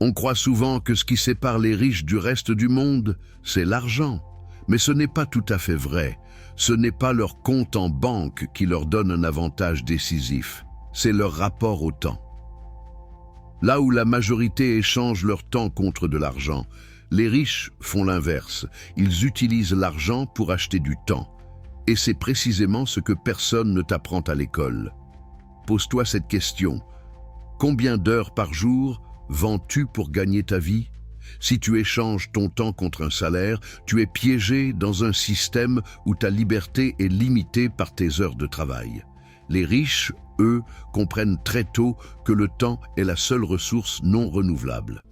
On croit souvent que ce qui sépare les riches du reste du monde, c'est l'argent. Mais ce n'est pas tout à fait vrai. Ce n'est pas leur compte en banque qui leur donne un avantage décisif. C'est leur rapport au temps. Là où la majorité échange leur temps contre de l'argent, les riches font l'inverse. Ils utilisent l'argent pour acheter du temps. Et c'est précisément ce que personne ne t'apprend à l'école. Pose-toi cette question. Combien d'heures par jour vends-tu pour gagner ta vie? Si tu échanges ton temps contre un salaire, tu es piégé dans un système où ta liberté est limitée par tes heures de travail. Les riches, eux, comprennent très tôt que le temps est la seule ressource non renouvelable.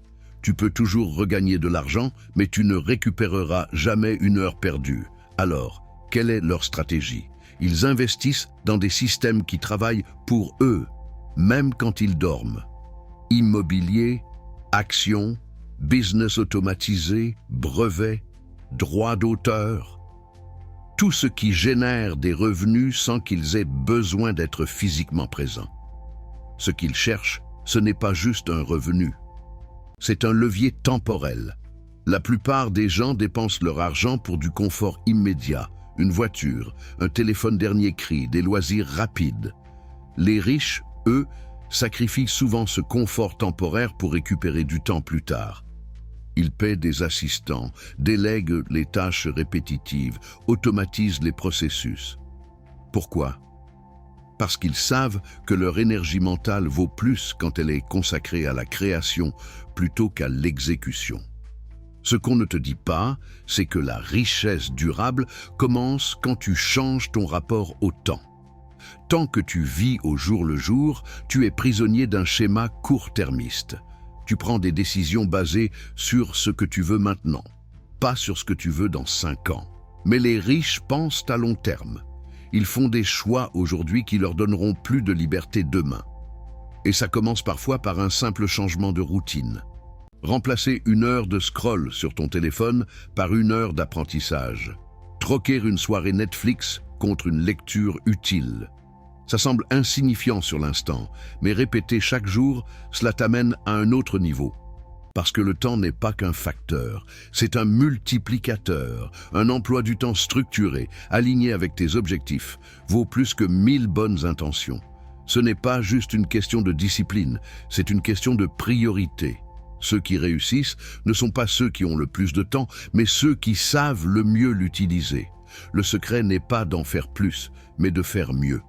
Tu peux toujours regagner de l'argent, mais tu ne récupéreras jamais une heure perdue. Alors, quelle est leur stratégie? Ils investissent dans des systèmes qui travaillent pour eux, même quand ils dorment. Immobilier, actions, business automatisé, brevets, droits d'auteur. Tout ce qui génère des revenus sans qu'ils aient besoin d'être physiquement présents. Ce qu'ils cherchent, ce n'est pas juste un revenu. C'est un levier temporel. La plupart des gens dépensent leur argent pour du confort immédiat, une voiture, un téléphone dernier cri, des loisirs rapides. Les riches, eux, sacrifient souvent ce confort temporaire pour récupérer du temps plus tard. Ils paient des assistants, délèguent les tâches répétitives, automatisent les processus. Pourquoi? Parce qu'ils savent que leur énergie mentale vaut plus quand elle est consacrée à la création plutôt qu'à l'exécution. Ce qu'on ne te dit pas, c'est que la richesse durable commence quand tu changes ton rapport au temps. Tant que tu vis au jour le jour, tu es prisonnier d'un schéma court-termiste. Tu prends des décisions basées sur ce que tu veux maintenant, pas sur ce que tu veux dans 5 ans. Mais les riches pensent à long terme. Ils font des choix aujourd'hui qui leur donneront plus de liberté demain. Et ça commence parfois par un simple changement de routine. Remplacer 1 heure de scroll sur ton téléphone par 1 heure d'apprentissage. Troquer une soirée Netflix contre une lecture utile. Ça semble insignifiant sur l'instant, mais répéter chaque jour, cela t'amène à un autre niveau. Parce que le temps n'est pas qu'un facteur, c'est un multiplicateur. Un emploi du temps structuré, aligné avec tes objectifs, vaut plus que 1000 bonnes intentions. Ce n'est pas juste une question de discipline, c'est une question de priorité. Ceux qui réussissent ne sont pas ceux qui ont le plus de temps, mais ceux qui savent le mieux l'utiliser. Le secret n'est pas d'en faire plus, mais de faire mieux.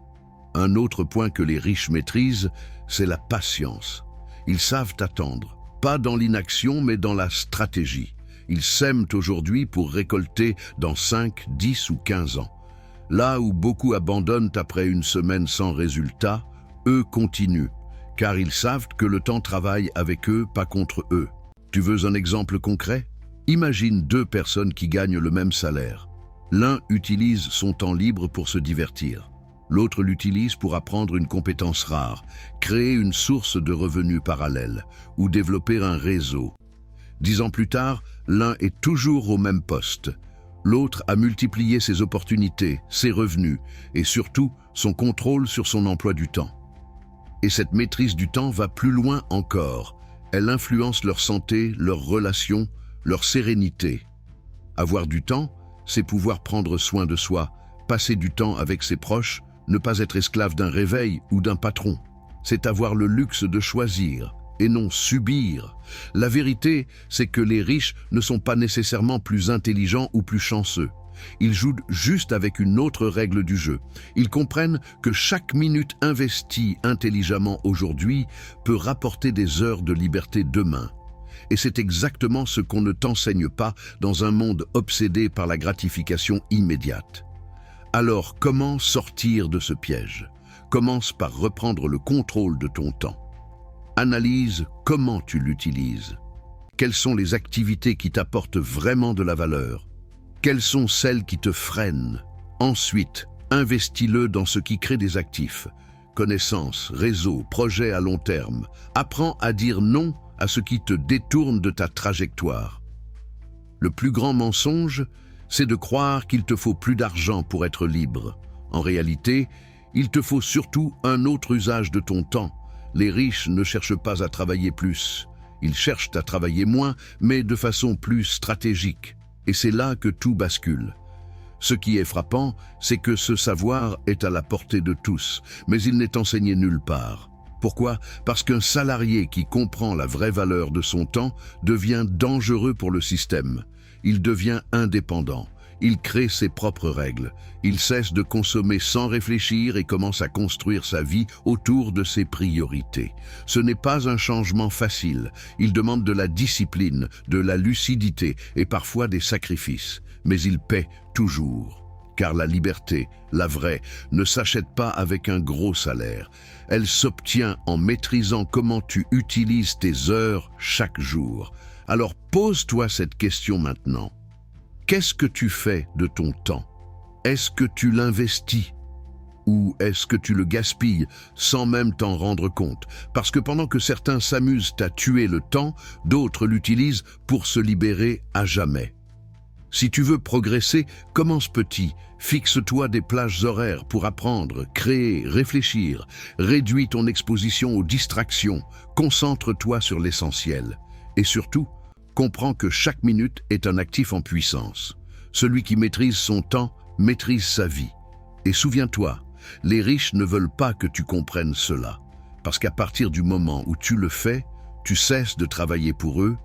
Un autre point que les riches maîtrisent, c'est la patience. Ils savent attendre, pas dans l'inaction, mais dans la stratégie. Ils sèment aujourd'hui pour récolter dans 5, 10 ou 15 ans. Là où beaucoup abandonnent après une semaine sans résultat, eux continuent, car ils savent que le temps travaille avec eux, pas contre eux. Tu veux un exemple concret? Imagine 2 personnes qui gagnent le même salaire. L'un utilise son temps libre pour se divertir. L'autre l'utilise pour apprendre une compétence rare, créer une source de revenus parallèle ou développer un réseau. 10 ans plus tard, l'un est toujours au même poste. L'autre a multiplié ses opportunités, ses revenus et surtout son contrôle sur son emploi du temps. Et cette maîtrise du temps va plus loin encore. Elle influence leur santé, leurs relations, leur sérénité. Avoir du temps, c'est pouvoir prendre soin de soi, passer du temps avec ses proches, ne pas être esclave d'un réveil ou d'un patron. C'est avoir le luxe de choisir et non subir. La vérité, c'est que les riches ne sont pas nécessairement plus intelligents ou plus chanceux. Ils jouent juste avec une autre règle du jeu. Ils comprennent que chaque minute investie intelligemment aujourd'hui peut rapporter des heures de liberté demain. Et c'est exactement ce qu'on ne t'enseigne pas dans un monde obsédé par la gratification immédiate. Alors, comment sortir de ce piège? Commence par reprendre le contrôle de ton temps. Analyse comment tu l'utilises. Quelles sont les activités qui t'apportent vraiment de la valeur? Quelles sont celles qui te freinent? Ensuite, investis-le dans ce qui crée des actifs. Connaissances, réseaux, projets à long terme. Apprends à dire non à ce qui te détourne de ta trajectoire. Le plus grand mensonge, c'est de croire qu'il te faut plus d'argent pour être libre. En réalité, il te faut surtout un autre usage de ton temps. Les riches ne cherchent pas à travailler plus. Ils cherchent à travailler moins, mais de façon plus stratégique. Et c'est là que tout bascule. Ce qui est frappant, c'est que ce savoir est à la portée de tous, mais il n'est enseigné nulle part. Pourquoi? Parce qu'un salarié qui comprend la vraie valeur de son temps devient dangereux pour le système. Il devient indépendant. Il crée ses propres règles. Il cesse de consommer sans réfléchir et commence à construire sa vie autour de ses priorités. Ce n'est pas un changement facile. Il demande de la discipline, de la lucidité et parfois des sacrifices. Mais il paie toujours. Car la liberté, la vraie, ne s'achète pas avec un gros salaire. Elle s'obtient en maîtrisant comment tu utilises tes heures chaque jour. Alors pose-toi cette question maintenant. Qu'est-ce que tu fais de ton temps? Est-ce que tu l'investis? Ou est-ce que tu le gaspilles sans même t'en rendre compte? Parce que pendant que certains s'amusent à tuer le temps, d'autres l'utilisent pour se libérer à jamais. Si tu veux progresser, commence petit. Fixe-toi des plages horaires pour apprendre, créer, réfléchir. Réduis ton exposition aux distractions. Concentre-toi sur l'essentiel. Et surtout, comprends que chaque minute est un actif en puissance. Celui qui maîtrise son temps maîtrise sa vie. Et souviens-toi, les riches ne veulent pas que tu comprennes cela. Parce qu'à partir du moment où tu le fais, tu cesses de travailler pour eux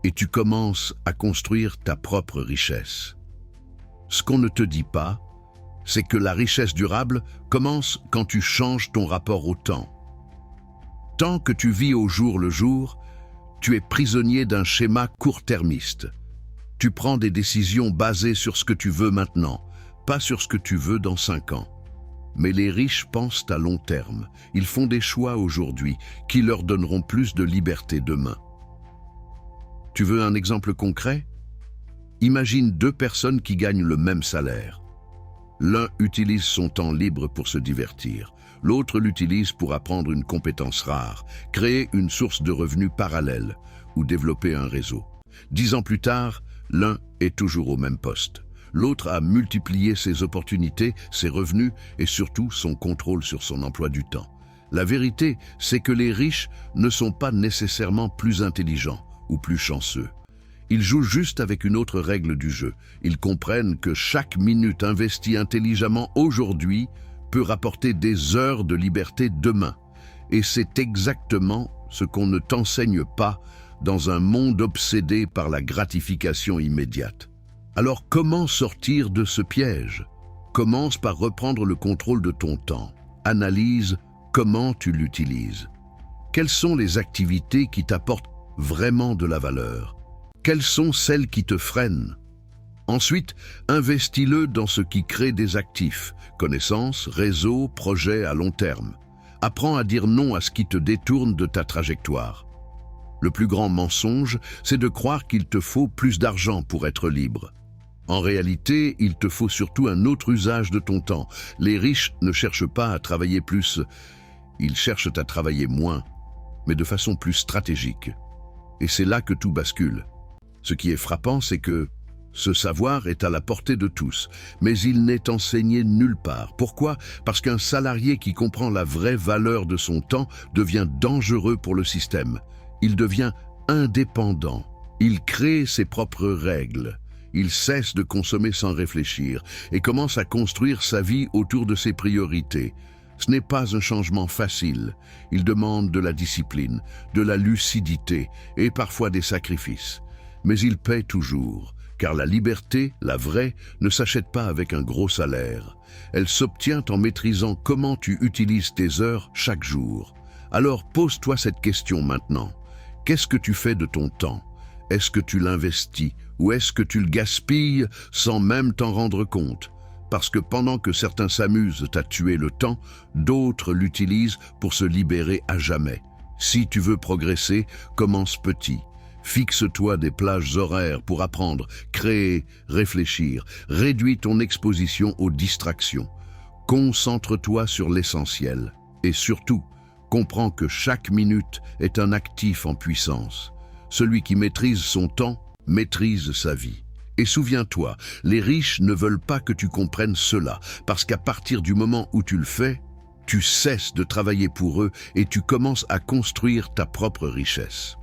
et tu commences à construire ta propre richesse. Ce qu'on ne te dit pas, c'est que la richesse durable commence quand tu changes ton rapport au temps. Tant que tu vis au jour le jour, tu es prisonnier d'un schéma court-termiste. Tu prends des décisions basées sur ce que tu veux maintenant, pas sur ce que tu veux dans 5 ans. Mais les riches pensent à long terme. Ils font des choix aujourd'hui qui leur donneront plus de liberté demain. Tu veux un exemple concret? Imagine 2 personnes qui gagnent le même salaire. L'un utilise son temps libre pour se divertir. L'autre l'utilise pour apprendre une compétence rare, créer une source de revenus parallèle ou développer un réseau. 10 ans plus tard, l'un est toujours au même poste. L'autre a multiplié ses opportunités, ses revenus et surtout son contrôle sur son emploi du temps. La vérité, c'est que les riches ne sont pas nécessairement plus intelligents ou plus chanceux. Ils jouent juste avec une autre règle du jeu. Ils comprennent que chaque minute investie intelligemment aujourd'hui peut rapporter des heures de liberté demain. Et c'est exactement ce qu'on ne t'enseigne pas dans un monde obsédé par la gratification immédiate. Alors comment sortir de ce piège? Commence par reprendre le contrôle de ton temps. Analyse comment tu l'utilises. Quelles sont les activités qui t'apportent vraiment de la valeur? Quelles sont celles qui te freinent? Ensuite, investis-le dans ce qui crée des actifs, connaissances, réseaux, projets à long terme. Apprends à dire non à ce qui te détourne de ta trajectoire. Le plus grand mensonge, c'est de croire qu'il te faut plus d'argent pour être libre. En réalité, il te faut surtout un autre usage de ton temps. Les riches ne cherchent pas à travailler plus, ils cherchent à travailler moins, mais de façon plus stratégique. Et c'est là que tout bascule. Ce qui est frappant, c'est que ce savoir est à la portée de tous, mais il n'est enseigné nulle part. Pourquoi? Parce qu'un salarié qui comprend la vraie valeur de son temps devient dangereux pour le système. Il devient indépendant. Il crée ses propres règles. Il cesse de consommer sans réfléchir et commence à construire sa vie autour de ses priorités. Ce n'est pas un changement facile. Il demande de la discipline, de la lucidité et parfois des sacrifices. Mais il paie toujours, car la liberté, la vraie, ne s'achète pas avec un gros salaire. Elle s'obtient en maîtrisant comment tu utilises tes heures chaque jour. Alors pose-toi cette question maintenant. Qu'est-ce que tu fais de ton temps? Est-ce que tu l'investis ou est-ce que tu le gaspilles sans même t'en rendre compte? Parce que pendant que certains s'amusent à tuer le temps, d'autres l'utilisent pour se libérer à jamais. Si tu veux progresser, commence petit. Fixe-toi des plages horaires pour apprendre, créer, réfléchir. Réduis ton exposition aux distractions. Concentre-toi sur l'essentiel. Et surtout, comprends que chaque minute est un actif en puissance. Celui qui maîtrise son temps maîtrise sa vie. Et souviens-toi, les riches ne veulent pas que tu comprennes cela, parce qu'à partir du moment où tu le fais, tu cesses de travailler pour eux et tu commences à construire ta propre richesse.